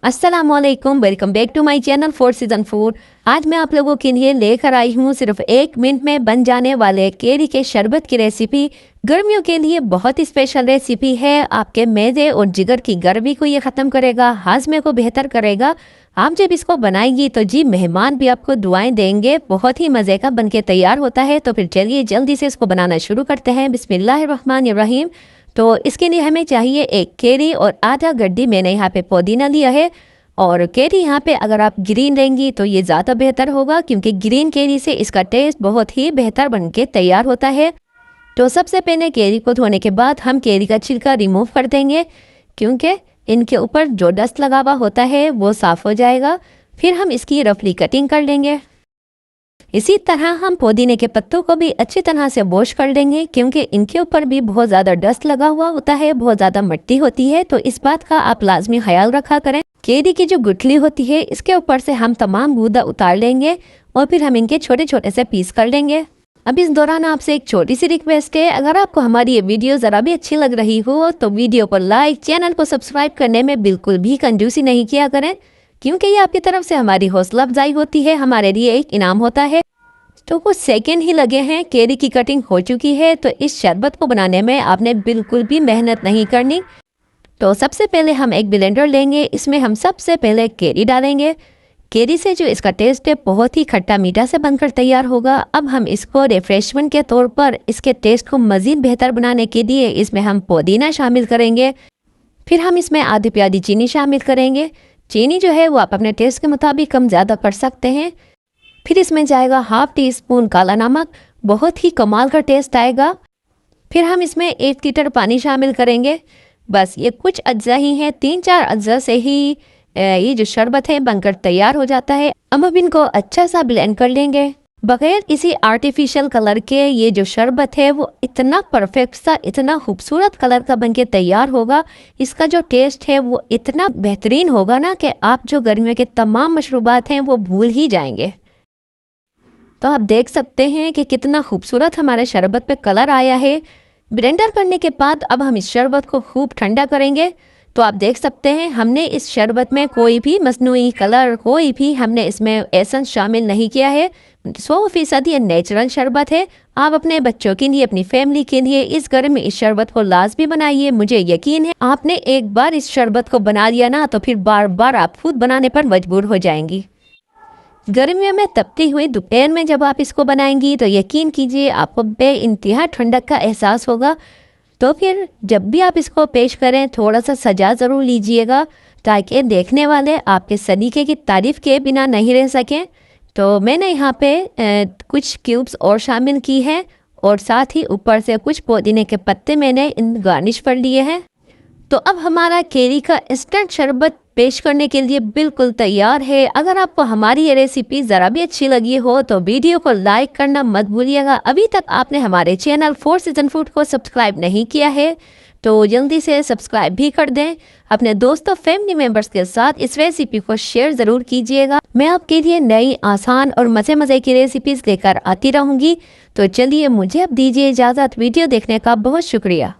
अस्सलामुअलैकुम, welcome back to my channel for season 4। आज मैं आप लोगों के लिए लेकर आई हूँ सिर्फ 1 मिनट में बन जाने वाले केरी के शरबत की रेसिपी। गर्मियों के लिए बहुत ही स्पेशल रेसिपी है। आपके मैदे और जिगर की गर्मी को ये ख़त्म करेगा, हाजमे को बेहतर करेगा। आप जब इसको बनाएंगी तो जी मेहमान भी आपको दुआएं देंगे। बहुत ही मज़े का बनके तैयार होता है। तो फिर चलिए जल्दी से इसको बनाना शुरू करते हैं। बिस्मिल्लाहिर्रहमानिर्रहीम। तो इसके लिए हमें चाहिए 1 केरी और आधा गड्डी मैंने यहाँ पे पुदीना लिया है। और केरी यहाँ पे अगर आप ग्रीन लेंगी तो ये ज़्यादा बेहतर होगा, क्योंकि ग्रीन केरी से इसका टेस्ट बहुत ही बेहतर बन के तैयार होता है। तो सबसे पहले केरी को धोने के बाद हम केरी का छिलका रिमूव कर देंगे, क्योंकि इनके ऊपर जो डस्ट लगा हुआ होता है वो साफ़ हो जाएगा। फिर हम इसकी रफली कटिंग कर लेंगे। इसी तरह हम पुदीने के पत्तों को भी अच्छी तरह से वॉश कर लेंगे, क्योंकि इनके ऊपर भी बहुत ज़्यादा डस्ट लगा हुआ होता है, बहुत ज़्यादा मिट्टी होती है। तो इस बात का आप लाजमी ख्याल रखा करें। केरी की जो गुठली होती है इसके ऊपर से हम तमाम गूदा उतार लेंगे और फिर हम इनके छोटे छोटे से पीस कर लेंगे। अब इस दौरान आपसे एक छोटी सी रिक्वेस्ट है, अगर आपको हमारी ये वीडियो ज़रा भी अच्छी लग रही हो तो वीडियो को लाइक, चैनल को सब्सक्राइब करने में बिल्कुल भी कंजूसी नहीं किया करें, क्योंकि ये आपकी तरफ से हमारी हौसला अफजाई होती है, हमारे लिए एक इनाम होता है। तो कुछ सेकंड ही लगे हैं, केरी की कटिंग हो चुकी है। तो इस शरबत को बनाने में आपने बिल्कुल भी मेहनत नहीं करनी। तो सबसे पहले हम एक ब्लेंडर लेंगे, इसमें हम सबसे पहले केरी डालेंगे। केरी से जो इसका टेस्ट है बहुत ही खट्टा मीठा से बनकर तैयार होगा। अब हम इसको रिफ्रेशमेंट के तौर पर इसके टेस्ट को मज़ीद बेहतर बनाने के लिए इसमें हम पुदीना शामिल करेंगे। फिर हम इसमें आधी प्याली चीनी शामिल करेंगे। चीनी जो है वो आप अपने टेस्ट के मुताबिक कम ज़्यादा कर सकते हैं। फिर इसमें जाएगा ½ टीस्पून काला नमक, बहुत ही कमाल का टेस्ट आएगा। फिर हम इसमें 1 लीटर पानी शामिल करेंगे। बस ये कुछ अज्जा ही हैं, 3-4 अज्जा से ही ये जो शरबत है बनकर तैयार हो जाता है। अब इनको अच्छा सा ब्लेंड कर लेंगे। बगैर किसी आर्टिफिशियल कलर के ये जो शरबत है वो इतना परफेक्ट सा, इतना खूबसूरत कलर का बनके तैयार होगा। इसका जो टेस्ट है वो इतना बेहतरीन होगा ना कि आप जो गर्मियों के तमाम मशरूबात हैं वो भूल ही जाएंगे। तो आप देख सकते हैं कि कितना खूबसूरत हमारे शरबत पे कलर आया है। ब्लेंडर करने के बाद अब हम इस शरबत को खूब ठंडा करेंगे। तो आप देख सकते हैं हमने इस शरबत में कोई भी मसनूई कलर, कोई भी हमने इसमें एसेंस शामिल नहीं किया है। 100% ये नेचुरल शरबत है। आप अपने बच्चों के लिए, अपनी फैमिली के लिए इस गर्मी में इस शरबत को लाजमी बनाइए। मुझे यकीन है आपने एक बार इस शरबत को बना लिया ना तो फिर बार बार आप खुद बनाने पर मजबूर हो जाएंगी। गर्मियों में तपती हुई दोपहर में जब आप इसको बनाएंगी तो यकीन कीजिए आपको बेइंतहा ठंडक का एहसास होगा। तो फिर जब भी आप इसको पेश करें थोड़ा सा सजा ज़रूर लीजिएगा, ताकि देखने वाले आपके सलीके की तारीफ़ के बिना नहीं रह सकें। तो मैंने यहाँ पे कुछ क्यूब्स और शामिल की हैं और साथ ही ऊपर से कुछ पुदीने के पत्ते मैंने गार्निश कर लिए हैं। तो अब हमारा केरी का इंस्टेंट शरबत पेश करने के लिए बिल्कुल तैयार है। अगर आपको हमारी ये रेसिपी ज़रा भी अच्छी लगी हो तो वीडियो को लाइक करना मत भूलिएगा। अभी तक आपने हमारे चैनल फॉर सीजन फूड को सब्सक्राइब नहीं किया है तो जल्दी से सब्सक्राइब भी कर दें। अपने दोस्तों, फैमिली मेम्बर्स के साथ इस रेसिपी को शेयर ज़रूर कीजिएगा। मैं आपके लिए नई, आसान और मज़े की रेसिपीज़ लेकर आती रहूँगी। तो चलिए मुझे अब दीजिए इजाज़त। वीडियो देखने का बहुत शुक्रिया।